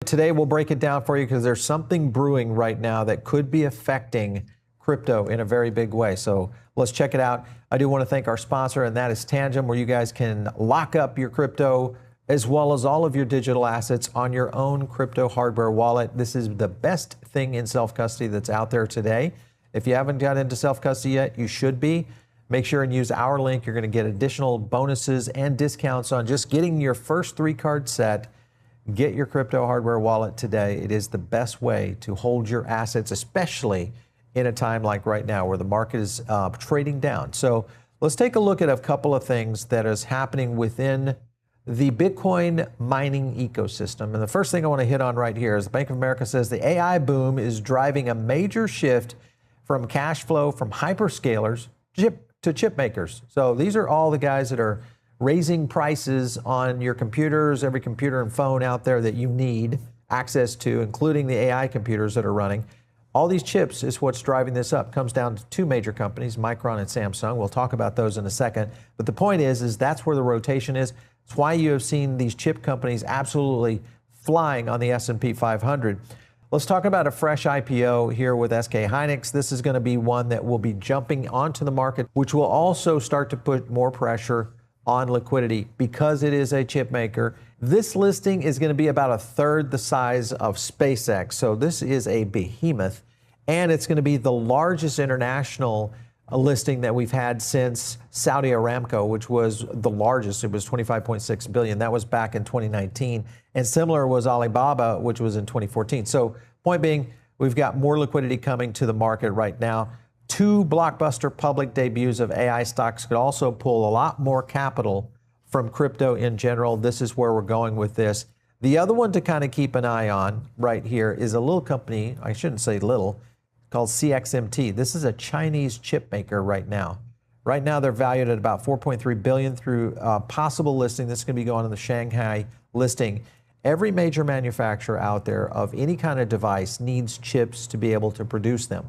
Today we'll break it down for you because there's something brewing right now that could be affecting crypto in a very big way. So let's check it out. I do want to thank our sponsor, and that is Tangem, where you guys can lock up your crypto as well as all of your digital assets on your own crypto hardware wallet. This is the best thing in self-custody that's out there today. If you haven't got into self-custody yet, you should be. Make sure and use our link. You're going to get additional bonuses and discounts on just getting your first 3-card set. Get your crypto hardware wallet today. It is the best way to hold your assets, especially in a time like right now where the market is trading down. So let's take a look at a couple of things that is happening within the Bitcoin mining ecosystem. And the first thing I want to hit on right here is the Bank of America says the AI boom is driving a major shift from cash flow from hyperscalers to chip makers. So these are all the guys that are raising prices on your computers, every computer and phone out there that you need access to, including the AI computers that are running. All these chips is what's driving this up. Comes down to 2 major companies, Micron and Samsung. We'll talk about those in a second. But the point is that's where the rotation is. It's why you have seen these chip companies absolutely flying on the S&P 500. Let's talk about a fresh IPO here with SK Hynix. This is going to be one that will be jumping onto the market, which will also start to put more pressure on liquidity because it is a chip maker. This listing is going to be about 1/3 the size of SpaceX. So this is a behemoth, and it's going to be the largest international listing that we've had since Saudi Aramco, which was the largest. It was 25.6 billion. That was back in 2019. And similar was Alibaba, which was in 2014. So point being, we've got more liquidity coming to the market right now. 2 blockbuster public debuts of AI stocks could also pull a lot more capital from crypto in general. This is where we're going with this. The other one to kind of keep an eye on right here is a little company, I shouldn't say little, called CXMT. This is a Chinese chip maker right now. Right now, they're valued at about 4.3 billion through possible listing. This is going to be going on the Shanghai listing. Every major manufacturer out there of any kind of device needs chips to be able to produce them.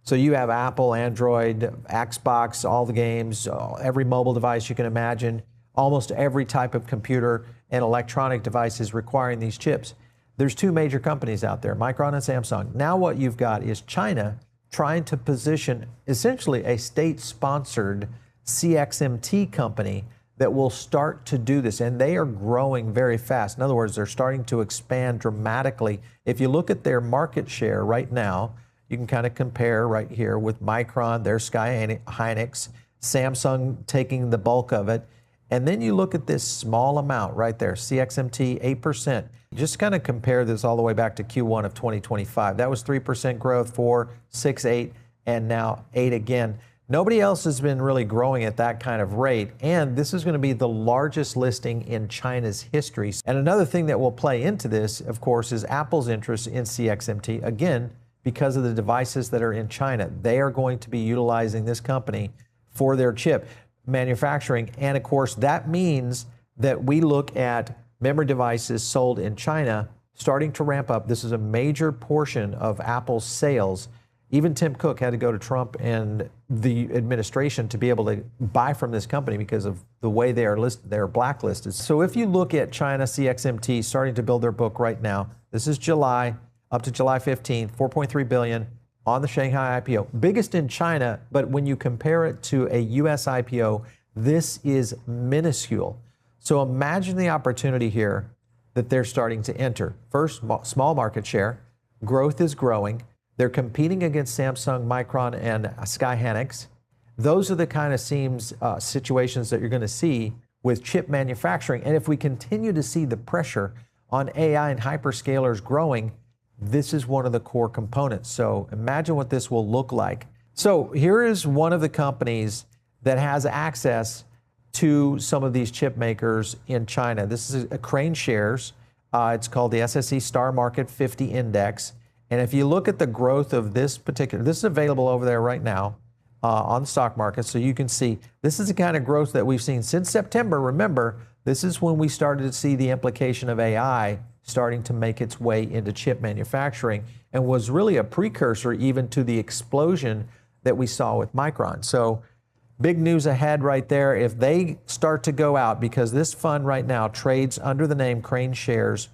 So you have Apple, Android, Xbox, all the games, every mobile device you can imagine, almost every type of computer and electronic device is requiring these chips. There's 2 major companies out there, Micron and Samsung. Now what you've got is China trying to position essentially a state-sponsored CXMT company that will start to do this, and they are growing very fast. In other words, they're starting to expand dramatically. If you look at their market share right now, you can kind of compare right here with Micron, their Sky Hynix, Samsung taking the bulk of it. And then you look at this small amount right there, CXMT, 8%. Just kind of compare this all the way back to Q1 of 2025. That was 3% growth, 4, 6, 8, and now 8 again. Nobody else has been really growing at that kind of rate. And this is going to be the largest listing in China's history. And another thing that will play into this, of course, is Apple's interest in CXMT. Again, because of the devices that are in China, they are going to be utilizing this company for their chip manufacturing. And of course, that means that we look at memory devices sold in China starting to ramp up. This is a major portion of Apple's sales. Even Tim Cook had to go to Trump and the administration to be able to buy from this company because of the way they are listed, they're blacklisted. So if you look at China, CXMT starting to build their book right now, this is July, up to July 15th, 4.3 billion on the Shanghai IPO. Biggest in China, but when you compare it to a US IPO, this is minuscule. So imagine the opportunity here that they're starting to enter. First, small market share, growth is growing. They're competing against Samsung, Micron, and Sky Hynix. Those are the kind of situations that you're going to see with chip manufacturing. And if we continue to see the pressure on AI and hyperscalers growing, this is one of the core components. So imagine what this will look like. So here is one of the companies that has access to some of these chip makers in China. This is a Crane Shares. It's called the SSE STAR Market 50 Index. And if you look at the growth of this is available over there right now on the stock market. So you can see this is the kind of growth that we've seen since September. Remember, this is when we started to see the implication of AI starting to make its way into chip manufacturing and was really a precursor even to the explosion that we saw with Micron. So big news ahead right there. If they start to go out, because this fund right now trades under the name Crane Shares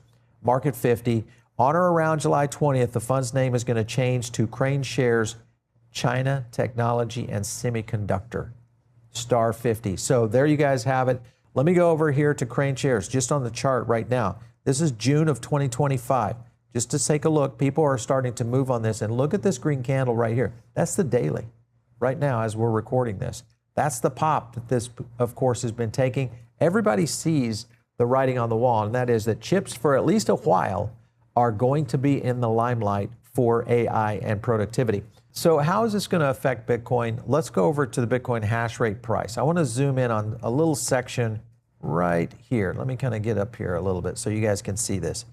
market 50. On or around July 20th, the fund's name is going to change to Crane Shares China Technology and Semiconductor, STAR 50. So there you guys have it. Let me go over here to Crane Shares, just on the chart right now. This is June of 2025. Just to take a look, people are starting to move on this, and look at this green candle right here. That's the daily right now as we're recording this. That's the pop that this, of course, has been taking. Everybody sees the writing on the wall, and that is that chips for at least a while are going to be in the limelight for AI and productivity. So how is this going to affect Bitcoin? Let's go over to the Bitcoin hash rate price. I want to zoom in on a little section right here. Let me kind of get up here a little bit so you guys can see this.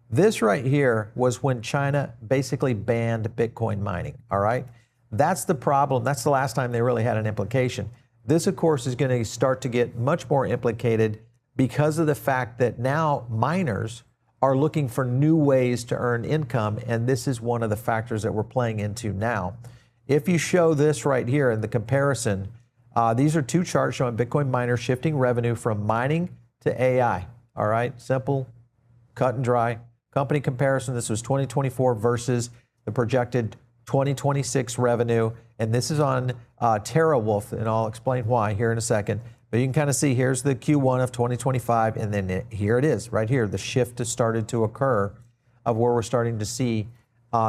This right here was when China basically banned Bitcoin mining, all right? That's the problem. That's the last time they really had an implication. This, of course, is going to start to get much more implicated because of the fact that now miners are looking for new ways to earn income, and this is one of the factors that we're playing into now. If you show this right here in the comparison, these are two charts showing Bitcoin miners shifting revenue from mining to AI, all right? Simple, cut and dry. Company comparison, this was 2024 versus the projected 2026 revenue, and this is on Terawulf, and I'll explain why here in a second. But you can kind of see here's the Q1 of 2025, and then here it is, right here. The shift has started to occur of where we're starting to see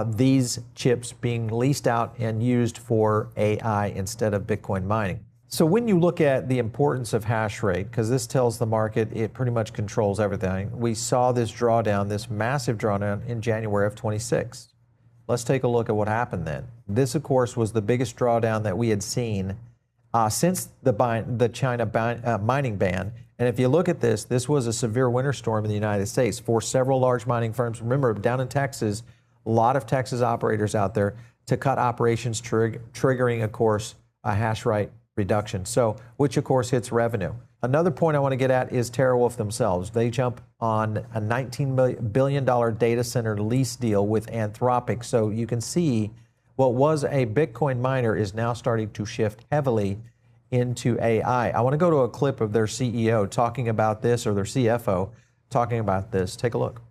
these chips being leased out and used for AI instead of Bitcoin mining. So when you look at the importance of hash rate, because this tells the market it pretty much controls everything, we saw this drawdown, this massive drawdown in January of 26. Let's take a look at what happened then. This, of course, was the biggest drawdown that we had seen since the China mining ban. And if you look at this, this was a severe winter storm in the United States for several large mining firms. Remember, down in Texas, a lot of Texas operators out there to cut operations, triggering, of course, a hash rate reduction. So, which, of course, hits revenue. Another point I want to get at is Terawulf themselves. They jump on a $19 billion data center lease deal with Anthropic. So you can see what was a Bitcoin miner is now starting to shift heavily into AI. I want to go to a clip of their CEO talking about this, or their CFO talking about this. Take a look.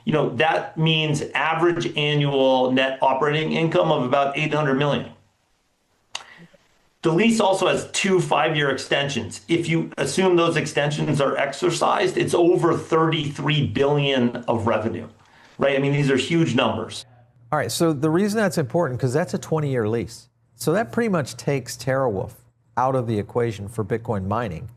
You know, that means average annual net operating income of about 800 million. The lease also has 2 5-year extensions. If you assume those extensions are exercised, it's over 33 billion of revenue, right? I mean, these are huge numbers. All right, so the reason that's important, because that's a 20-year lease. So that pretty much takes Terawulf out of the equation for Bitcoin mining.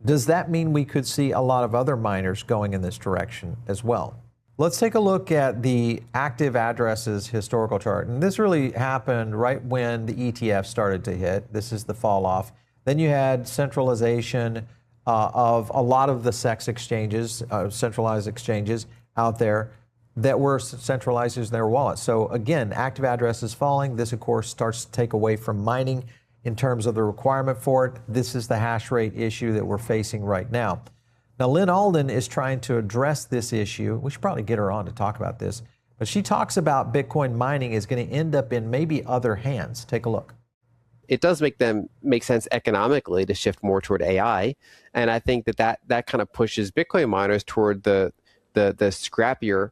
Does that mean we could see a lot of other miners going in this direction as well? Let's take a look at the active addresses historical chart. And this really happened right when the ETF started to hit. This is the fall off. Then you had centralization of a lot of the CEX exchanges, centralized exchanges out there that were centralizing their wallets. So again, active addresses falling. This, of course, starts to take away from mining in terms of the requirement for it. This is the hash rate issue that we're facing right now. Now, Lynn Alden is trying to address this issue. We should probably get her on to talk about this. But she talks about Bitcoin mining is going to end up in maybe other hands. Take a look. It does make sense economically to shift more toward AI. And I think that kind of pushes Bitcoin miners toward the scrappier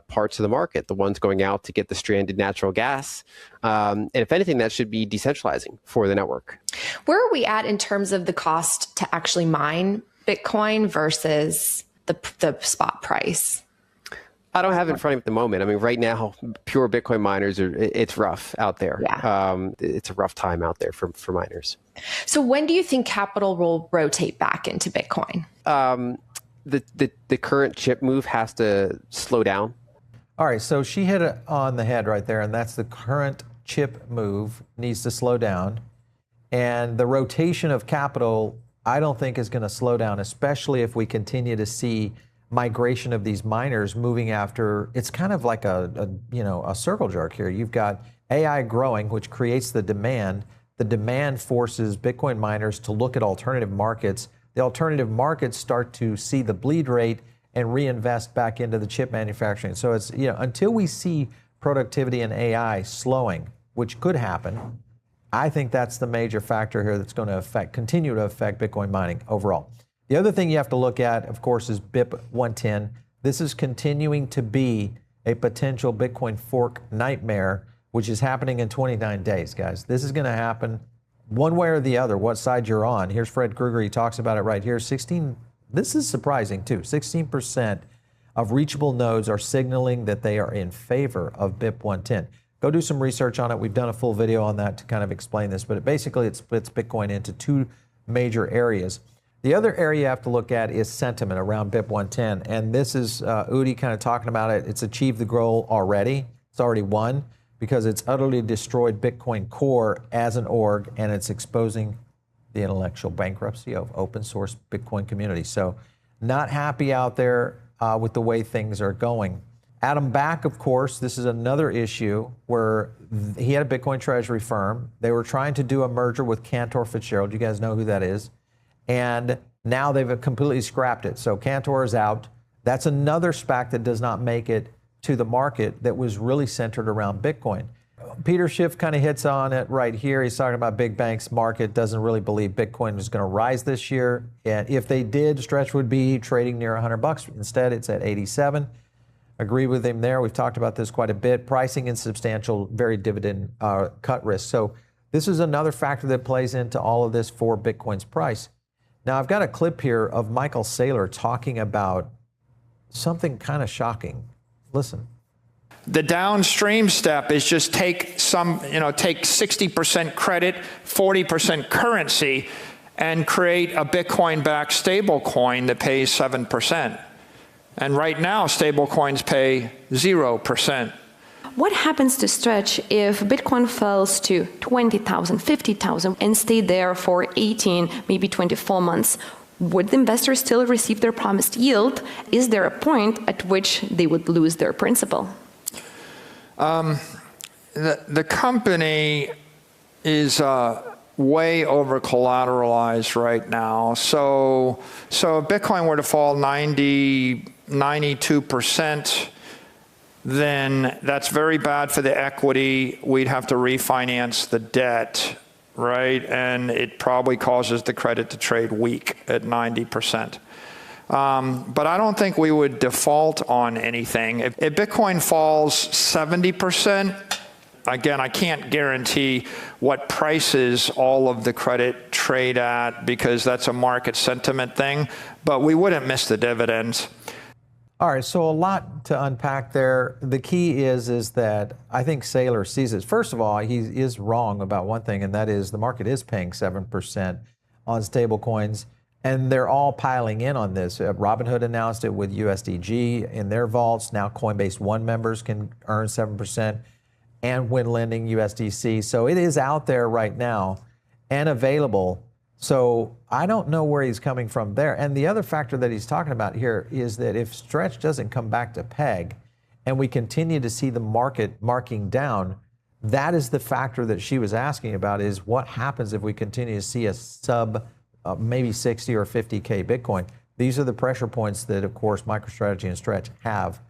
parts of the market, the ones going out to get the stranded natural gas. And if anything, that should be decentralizing for the network. Where are we at in terms of the cost to actually mine Bitcoin versus the spot price? I don't have it in front of me at the moment. I mean, right now, pure Bitcoin miners it's rough out there. Yeah. It's a rough time out there for miners. So when do you think capital will rotate back into Bitcoin? The current chip move has to slow down. All right, so she hit it on the head right there, and that's the current chip move needs to slow down. And the rotation of capital, I don't think is going to slow down, especially if we continue to see migration of these miners moving after. It's kind of like a circle jerk here. You've got AI growing, which creates the demand. The demand forces Bitcoin miners to look at alternative markets. The alternative markets start to see the bleed rate and reinvest back into the chip manufacturing. So it's, until we see productivity in AI slowing, which could happen, I think that's the major factor here that's going to continue to affect Bitcoin mining overall. The other thing you have to look at, of course, is BIP 110. This is continuing to be a potential Bitcoin fork nightmare, which is happening in 29 days, guys. This is going to happen one way or the other, what side you're on. Here's Fred Krueger. He talks about it right here. This is surprising too. 16% of reachable nodes are signaling that they are in favor of BIP 110. Go do some research on it. We've done a full video on that to kind of explain this, but basically it splits Bitcoin into two major areas. The other area you have to look at is sentiment around BIP 110, and this is Udi kind of talking about it. It's achieved the goal already. It's already won because it's utterly destroyed Bitcoin Core as an org, and it's exposing the intellectual bankruptcy of open source Bitcoin community. So not happy out there with the way things are going. Adam Back, of course, this is another issue where he had a Bitcoin treasury firm. They were trying to do a merger with Cantor Fitzgerald. You guys know who that is. And now they've completely scrapped it. So Cantor is out. That's another SPAC that does not make it to the market that was really centered around Bitcoin. Peter Schiff kind of hits on it right here. He's talking about big banks market doesn't really believe Bitcoin is going to rise this year. And if they did, Stretch would be trading near $100. Instead, it's at 87. Agree with him there. We've talked about this quite a bit. Pricing and substantial, very dividend cut risk. So this is another factor that plays into all of this for Bitcoin's price. Now, I've got a clip here of Michael Saylor talking about something kind of shocking. Listen. The downstream step is just take 60% credit, 40% currency, and create a Bitcoin-backed stablecoin that pays 7%. And right now, stablecoins pay 0%. What happens to Stretch if Bitcoin falls to 20,000, 50,000 and stay there for 18, maybe 24 months? Would the investors still receive their promised yield? Is there a point at which they would lose their principal? The company is way over collateralized right now. So if Bitcoin were to fall 92%, then that's very bad for the equity. We'd have to refinance the debt, right? And it probably causes the credit to trade weak at 90%. But I don't think we would default on anything. If Bitcoin falls 70%, again, I can't guarantee what prices all of the credit trade at because that's a market sentiment thing, but we wouldn't miss the dividends. All right, so a lot to unpack there. The key is that I think Saylor sees it. First of all, he is wrong about one thing, and that is the market is paying 7% on stablecoins, and they're all piling in on this. Robinhood announced it with USDG in their vaults. Now Coinbase One members can earn 7%, and when lending USDC. So it is out there right now and available. So I don't know where he's coming from there. And the other factor that he's talking about here is that if Stretch doesn't come back to peg and we continue to see the market marking down, that is the factor that she was asking about, is what happens if we continue to see a sub maybe 60 or 50K Bitcoin. These are the pressure points that, of course, MicroStrategy and Stretch have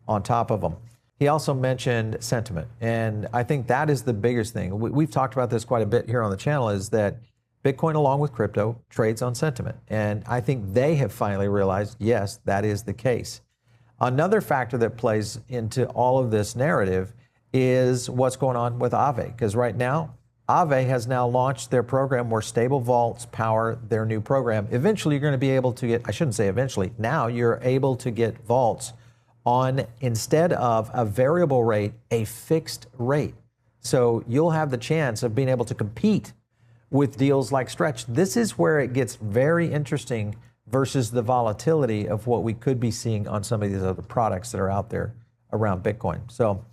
on top of them. He also mentioned sentiment. And I think that is the biggest thing. We've talked about this quite a bit here on the channel, is that Bitcoin, along with crypto, trades on sentiment. And I think they have finally realized, yes, that is the case. Another factor that plays into all of this narrative is what's going on with Aave. Because right now, Aave has now launched their program where stable vaults power their new program. Eventually, you're going to be able to get, I shouldn't say eventually, now you're able to get vaults on, instead of a variable rate, a fixed rate. So you'll have the chance of being able to compete with deals like Stretch. This is where it gets very interesting versus the volatility of what we could be seeing on some of these other products that are out there around Bitcoin. So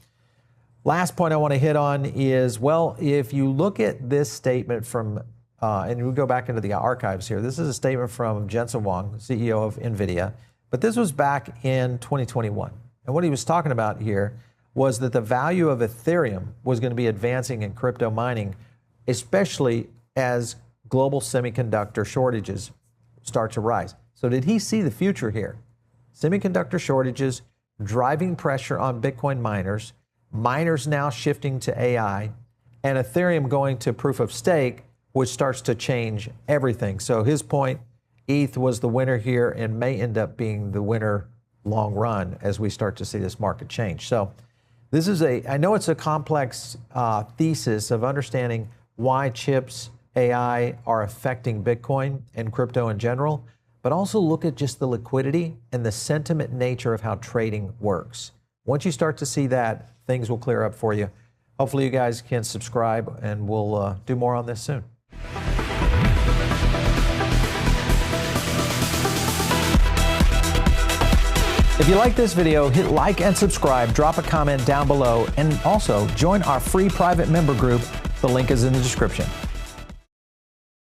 last point I want to hit on is, well, if you look at this statement from, and we go back into the archives here, this is a statement from Jensen Huang, CEO of NVIDIA, but this was back in 2021. And what he was talking about here was that the value of Ethereum was going to be advancing in crypto mining, especially as global semiconductor shortages start to rise. So did he see the future here? Semiconductor shortages driving pressure on Bitcoin miners, miners now shifting to AI, and Ethereum going to proof of stake, which starts to change everything. So his point, ETH was the winner here and may end up being the winner long run as we start to see this market change. So this is I know it's a complex thesis of understanding why chips, AI are affecting Bitcoin and crypto in general, but also look at just the liquidity and the sentiment nature of how trading works. Once you start to see that, things will clear up for you. Hopefully you guys can subscribe, and we'll do more on this soon. If you like this video, hit like and subscribe, drop a comment down below, and also join our free private member group. The link is in the description.